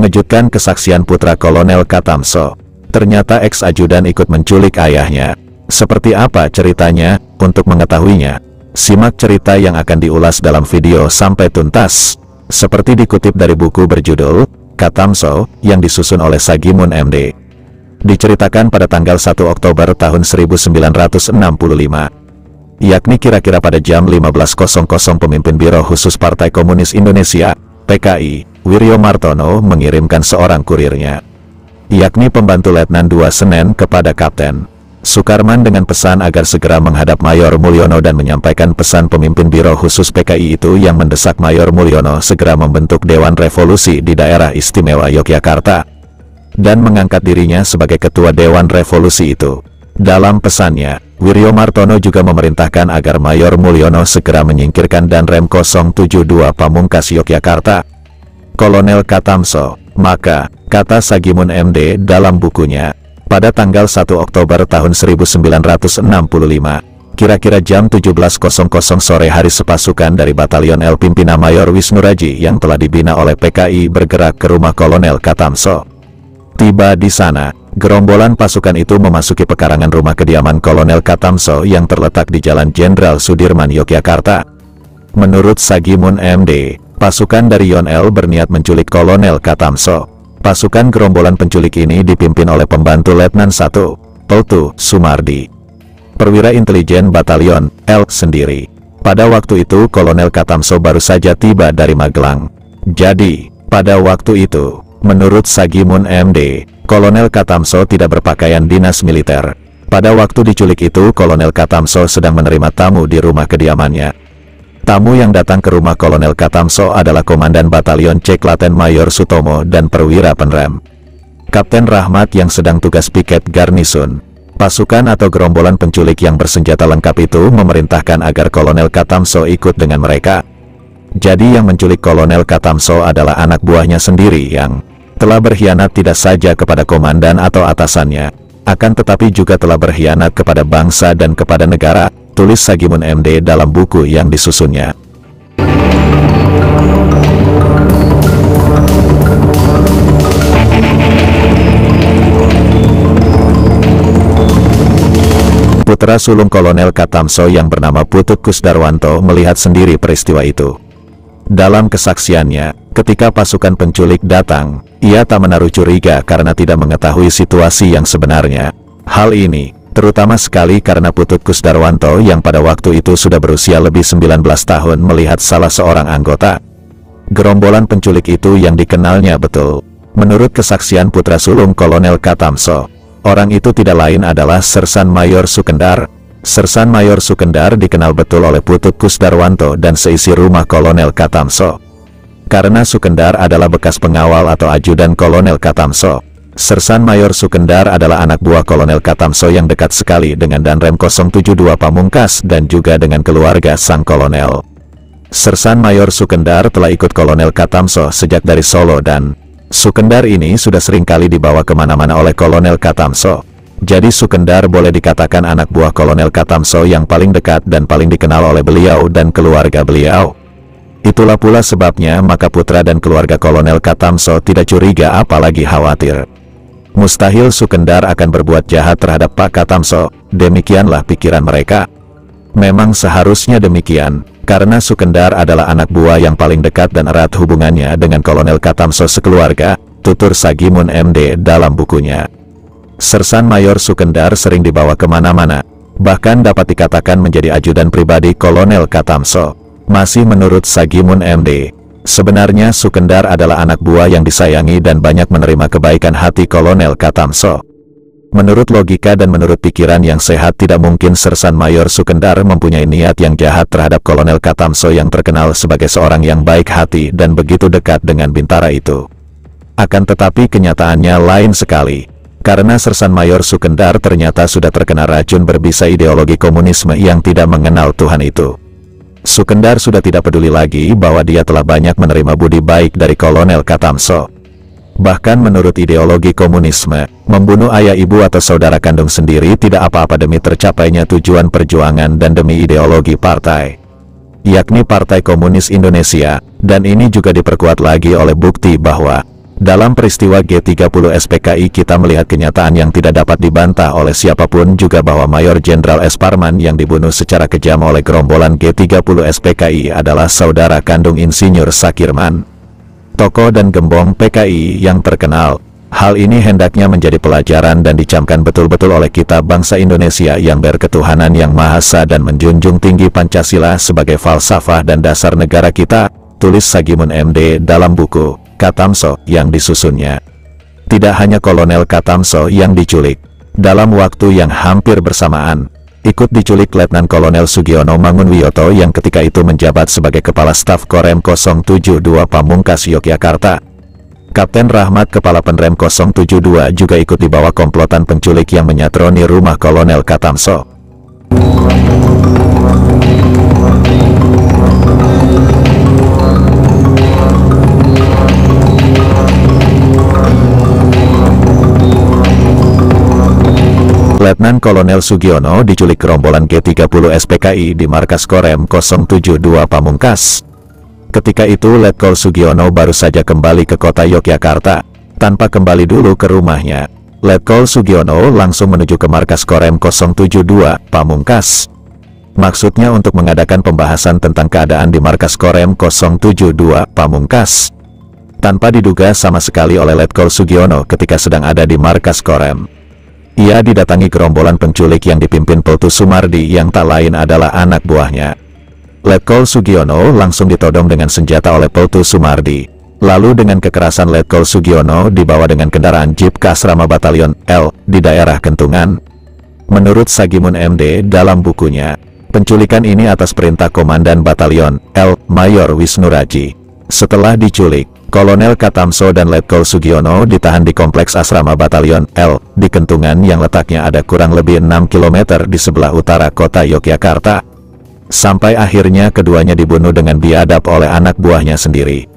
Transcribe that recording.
Mengejutkan kesaksian putra Kolonel Katamso. Ternyata ex-ajudan ikut menculik ayahnya. Seperti apa ceritanya? Untuk mengetahuinya, simak cerita yang akan diulas dalam video sampai tuntas. Seperti dikutip dari buku berjudul Katamso yang disusun oleh Sagimun MD. Diceritakan pada tanggal 1 Oktober tahun 1965. Yakni kira-kira pada jam 15.00 pemimpin Biro Khusus Partai Komunis Indonesia, PKI, Wiryo Martono mengirimkan seorang kurirnya, yakni pembantu Letnan II Senen kepada Kapten Sukarman dengan pesan agar segera menghadap Mayor Mulyono dan menyampaikan pesan pemimpin Biro Khusus PKI itu yang mendesak Mayor Mulyono segera membentuk Dewan Revolusi di Daerah Istimewa Yogyakarta dan mengangkat dirinya sebagai Ketua Dewan Revolusi itu. Dalam pesannya, Wiryo Martono juga memerintahkan agar Mayor Mulyono segera menyingkirkan Danrem 072 Pamungkas Yogyakarta, Kolonel Katamso. Maka, kata Sagimun MD dalam bukunya, pada tanggal 1 Oktober tahun 1965, kira-kira jam 17.00 sore hari, sepasukan dari Batalion L pimpinan Mayor Wisnuraji yang telah dibina oleh PKI bergerak ke rumah Kolonel Katamso. Tiba di sana, gerombolan pasukan itu memasuki pekarangan rumah kediaman Kolonel Katamso yang terletak di Jalan Jenderal Sudirman, Yogyakarta. Menurut Sagimun MD, pasukan dari Yon L berniat menculik Kolonel Katamso. Pasukan gerombolan penculik ini dipimpin oleh pembantu Letnan I, Peltu Sumardi, perwira intelijen Batalion L sendiri. Pada waktu itu Kolonel Katamso baru saja tiba dari Magelang. Jadi, pada waktu itu, menurut Sagimun MD, Kolonel Katamso tidak berpakaian dinas militer. Pada waktu diculik itu Kolonel Katamso sedang menerima tamu di rumah kediamannya. Tamu yang datang ke rumah Kolonel Katamso adalah Komandan Batalion C Klaten Mayor Sutomo dan perwira penrem Kapten Rahmat yang sedang tugas piket garnisun. Pasukan atau gerombolan penculik yang bersenjata lengkap itu memerintahkan agar Kolonel Katamso ikut dengan mereka. Jadi yang menculik Kolonel Katamso adalah anak buahnya sendiri yang telah berkhianat tidak saja kepada komandan atau atasannya, akan tetapi juga telah berkhianat kepada bangsa dan kepada negara, tulis Sagimun MD dalam buku yang disusunnya. Putra sulung Kolonel Katamso yang bernama Putut Kusdarwanto melihat sendiri peristiwa itu. Dalam kesaksiannya, ketika pasukan penculik datang, ia tak menaruh curiga karena tidak mengetahui situasi yang sebenarnya. Hal ini terutama sekali karena Putut Kusdarwanto yang pada waktu itu sudah berusia lebih 19 tahun melihat salah seorang anggota gerombolan penculik itu yang dikenalnya betul. Menurut kesaksian putra sulung Kolonel Katamso, orang itu tidak lain adalah Sersan Mayor Sukendar. Sersan Mayor Sukendar dikenal betul oleh Putut Kusdarwanto dan seisi rumah Kolonel Katamso. Karena Sukendar adalah bekas pengawal atau ajudan Kolonel Katamso, Sersan Mayor Sukendar adalah anak buah Kolonel Katamso yang dekat sekali dengan Danrem 072 Pamungkas dan juga dengan keluarga sang kolonel. Sersan Mayor Sukendar telah ikut Kolonel Katamso sejak dari Solo dan Sukendar ini sudah seringkali dibawa kemana-mana oleh Kolonel Katamso. Jadi Sukendar boleh dikatakan anak buah Kolonel Katamso yang paling dekat dan paling dikenal oleh beliau dan keluarga beliau. Itulah pula sebabnya maka putra dan keluarga Kolonel Katamso tidak curiga apalagi khawatir. Mustahil Sukendar akan berbuat jahat terhadap Pak Katamso, demikianlah pikiran mereka. Memang seharusnya demikian, karena Sukendar adalah anak buah yang paling dekat dan erat hubungannya dengan Kolonel Katamso sekeluarga, tutur Sagimun MD dalam bukunya. Sersan Mayor Sukendar sering dibawa kemana-mana, bahkan dapat dikatakan menjadi ajudan pribadi Kolonel Katamso. Masih menurut Sagimun MD, sebenarnya Sukendar adalah anak buah yang disayangi dan banyak menerima kebaikan hati Kolonel Katamso. Menurut logika dan menurut pikiran yang sehat tidak mungkin Sersan Mayor Sukendar mempunyai niat yang jahat terhadap Kolonel Katamso yang terkenal sebagai seorang yang baik hati dan begitu dekat dengan Bintara itu. Akan tetapi kenyataannya lain sekali, karena Sersan Mayor Sukendar ternyata sudah terkena racun berbisa ideologi komunisme yang tidak mengenal Tuhan itu. Sukendar sudah tidak peduli lagi bahwa dia telah banyak menerima budi baik dari Kolonel Katamso. Bahkan menurut ideologi komunisme, membunuh ayah ibu atau saudara kandung sendiri tidak apa-apa demi tercapainya tujuan perjuangan dan demi ideologi partai, yakni Partai Komunis Indonesia, dan ini juga diperkuat lagi oleh bukti bahwa Dalam peristiwa G30 SPKI kita melihat kenyataan yang tidak dapat dibantah oleh siapapun juga bahwa Mayor Jenderal S. Parman yang dibunuh secara kejam oleh gerombolan G30 SPKI adalah saudara kandung Insinyur Sakirman, tokoh dan gembong PKI yang terkenal. Hal ini hendaknya menjadi pelajaran dan dicamkan betul-betul oleh kita bangsa Indonesia yang berketuhanan yang Maha Esa dan menjunjung tinggi Pancasila sebagai falsafah dan dasar negara kita, tulis Sagimun MD dalam buku Katamso yang disusunnya. Tidak hanya Kolonel Katamso yang diculik. Dalam waktu yang hampir bersamaan, ikut diculik Letnan Kolonel Sugiono Mangunwiyoto yang ketika itu menjabat sebagai Kepala Staf Korem 072 Pamungkas Yogyakarta. Kapten Rahmat Kepala Penrem 072 juga ikut dibawa komplotan penculik yang menyatroni rumah Kolonel Katamso. Letnan Kolonel Sugiono diculik gerombolan G30 SPKI di markas Korem 072 Pamungkas. Ketika itu Letkol Sugiono baru saja kembali ke kota Yogyakarta. Tanpa kembali dulu ke rumahnya, Letkol Sugiono langsung menuju ke markas Korem 072 Pamungkas. Maksudnya untuk mengadakan pembahasan tentang keadaan di markas Korem 072 Pamungkas. Tanpa diduga sama sekali oleh Letkol Sugiono ketika sedang ada di markas Korem, ia didatangi gerombolan penculik yang dipimpin Peltu Sumardi yang tak lain adalah anak buahnya. Letkol Sugiono langsung ditodong dengan senjata oleh Peltu Sumardi. Lalu dengan kekerasan Letkol Sugiono dibawa dengan kendaraan jeep ke asrama Batalion L di daerah Kentungan. Menurut Sagimun MD dalam bukunya, penculikan ini atas perintah Komandan Batalion L, Mayor Wisnu Raji. Setelah diculik, Kolonel Katamso dan Letkol Sugiono ditahan di kompleks asrama Batalion L di Kentungan yang letaknya ada kurang lebih 6 km di sebelah utara kota Yogyakarta. Sampai akhirnya keduanya dibunuh dengan biadab oleh anak buahnya sendiri.